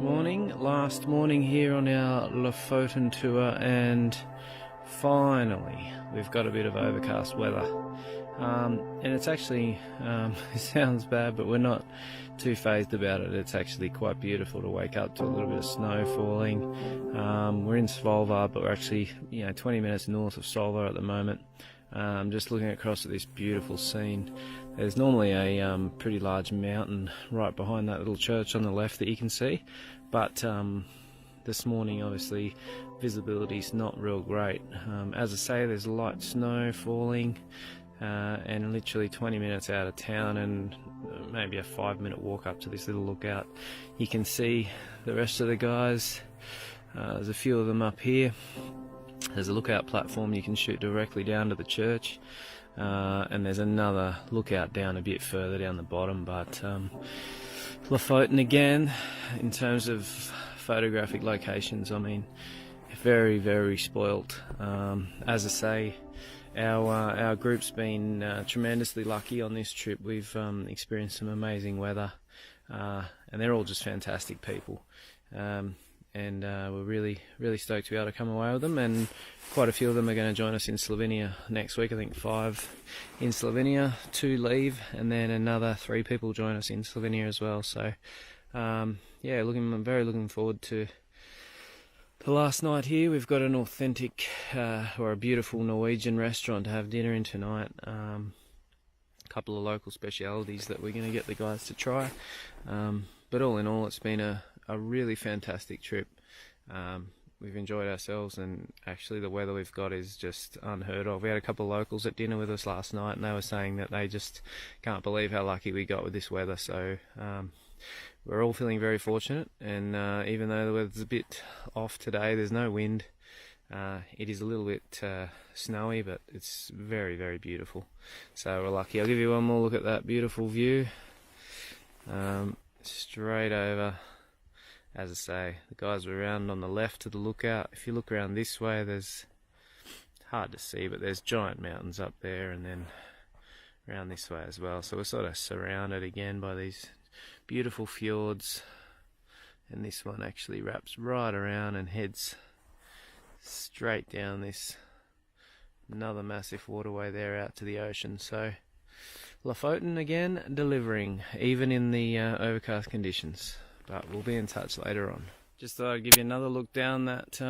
Morning, last morning here on our Lofoten tour, and finally we've got a bit of overcast weather. And it's actually, it sounds bad, but we're not too phased about it. It's actually quite beautiful to wake up to a little bit of snow falling. We're in Svolvær, but we're actually 20 minutes north of Svolvær at the moment. Just looking across at this beautiful scene. There's normally a pretty large mountain right behind that little church on the left that you can see, but this morning obviously visibility's not real great. As I say, there's light snow falling, and literally 20 minutes out of town and maybe a 5-minute walk up to this little lookout. You can see the rest of the guys. There's a few of them up here. There's a lookout platform you can shoot directly down to the church, and there's another lookout down a bit further down the bottom. But Lofoten again, in terms of photographic locations, I mean, very, very spoilt. As I say, our group's been tremendously lucky on this trip. We've experienced some amazing weather, and they're all just fantastic people. And we're really stoked to be able to come away with them, and quite a few of them are going to join us in Slovenia next week. I think 5 in Slovenia, 2 leave, and then another 3 people join us in Slovenia as well. So I'm very looking forward to the last night here. We've got an authentic or a beautiful Norwegian restaurant to have dinner in tonight. A couple of local specialities that we're going to get the guys to try, but all in all, it's been a really fantastic trip. We've enjoyed ourselves, and actually the weather we've got is just unheard of. We had a couple of locals at dinner with us last night, and they were saying that they just can't believe how lucky we got with this weather. So we're all feeling very fortunate, and even though the weather's a bit off today, there's no wind. It is a little bit snowy, but it's very, very beautiful. So we're lucky. I'll give you one more look at that beautiful view. Straight over. As I say, the guys are around on the left to the lookout. If you look around this way, there's hard to see, but there's giant mountains up there, and then around this way as well. So we're sort of surrounded again by these beautiful fjords, and this one actually wraps right around and heads straight down this another massive waterway there out to the ocean. So Lofoten again delivering, even in the overcast conditions. But we'll be in touch later on. Just thought I'd give you another look down that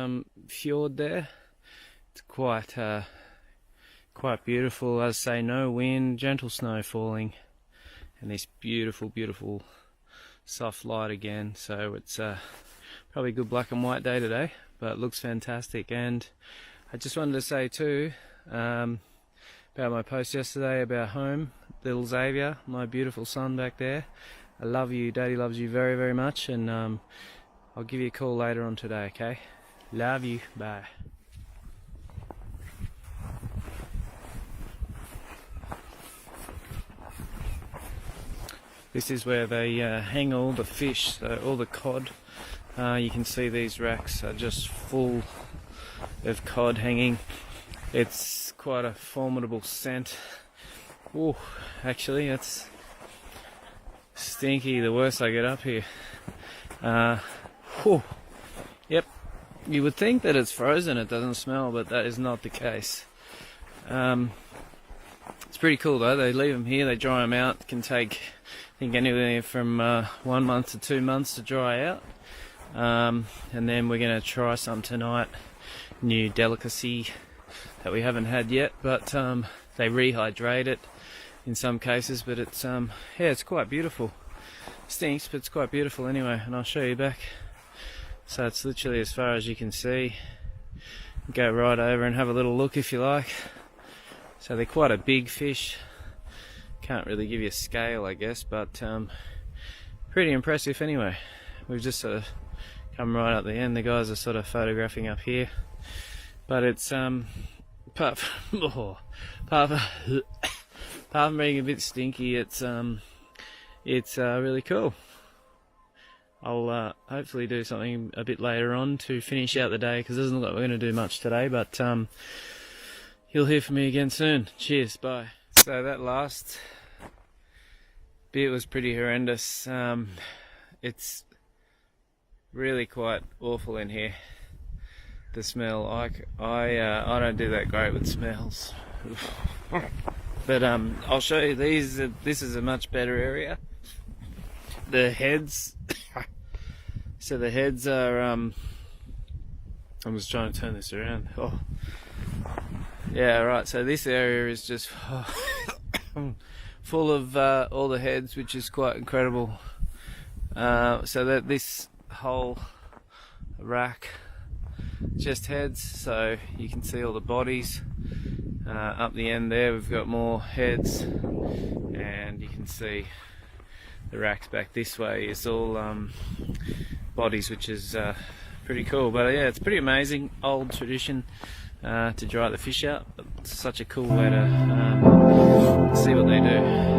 fjord there. It's quite beautiful. As I say, no wind, gentle snow falling, and this beautiful, beautiful soft light again. So it's probably a good black and white day today, but it looks fantastic. And I just wanted to say too, about my post yesterday about home, little Xavier, my beautiful son back there. I love you, Daddy loves you very, very much, and I'll give you a call later on today, okay? Love you, bye. This is where they hang all the fish, so all the cod. You can see these racks are just full of cod hanging. It's quite a formidable scent. Ooh, actually, it's stinky the worse I get up here. Yep, you would think that it's frozen, it doesn't smell, but that is not the case. It's pretty cool though. They leave them here, they dry them out. It can take, I think, anywhere from 1 month to 2 months to dry out. And then we're going to try some tonight. New delicacy that we haven't had yet, but they rehydrate it in some cases, but it's it's quite beautiful. Stinks, but it's quite beautiful anyway, and I'll show you back. So it's literally as far as you can see. Go right over and have a little look if you like. So they're quite a big fish. Can't really give you a scale, I guess, but pretty impressive anyway. We've just sort of come right up the end. The guys are sort of photographing up here, but it's apart from being a bit stinky, it's really cool. I'll hopefully do something a bit later on to finish out the day, because it doesn't look like we're going to do much today, but you'll hear from me again soon. Cheers, bye. So that last bit was pretty horrendous. It's really quite awful in here. The smell, I don't do that great with smells. But I'll show you these. This is a much better area. The heads. So the heads are. I'm just trying to turn this around. Oh, yeah, right. So this area is just full of all the heads, which is quite incredible. So that this whole rack just heads, so you can see all the bodies. Up the end there we've got more heads, and you can see the racks back this way is all bodies, which is pretty cool. But yeah, it's pretty amazing, old tradition to dry the fish out. It's such a cool way to see what they do.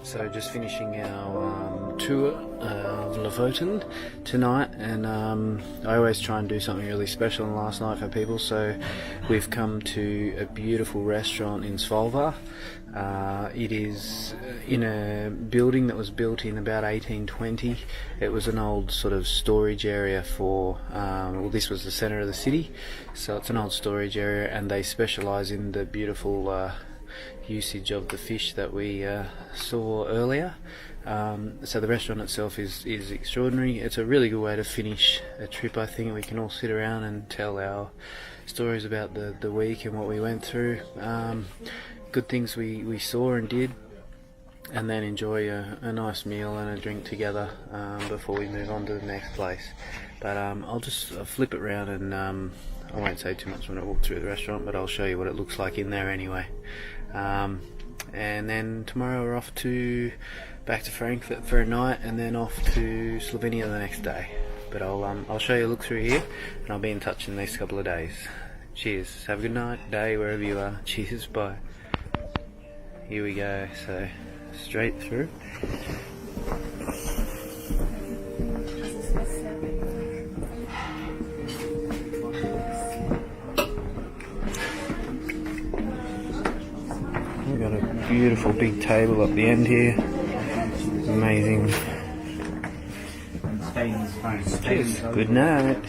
So just finishing our tour of Lofoten tonight, and I always try and do something really special in last night for people, so we've come to a beautiful restaurant in Svolvær. It is in a building that was built in about 1820. It was an old sort of storage area for, well, this was the centre of the city, so it's an old storage area, and they specialise in the beautiful usage of the fish that we saw earlier. So the restaurant itself is extraordinary. It's a really good way to finish a trip. I think we can all sit around and tell our stories about the week and what we went through, good things we saw and did, and then enjoy a nice meal and a drink together before we move on to the next place. But I'll just flip it around, and I won't say too much when I walk through the restaurant, but I'll show you what it looks like in there anyway. And then tomorrow we're off back to Frankfurt for a night, and then off to Slovenia the next day. But I'll show you a look through here, and I'll be in touch in the next couple of days. Cheers. Have a good night, day, wherever you are. Cheers. Bye. Here we go. So straight through. We've got a beautiful big table up the end here. Amazing. Cheers. Good night.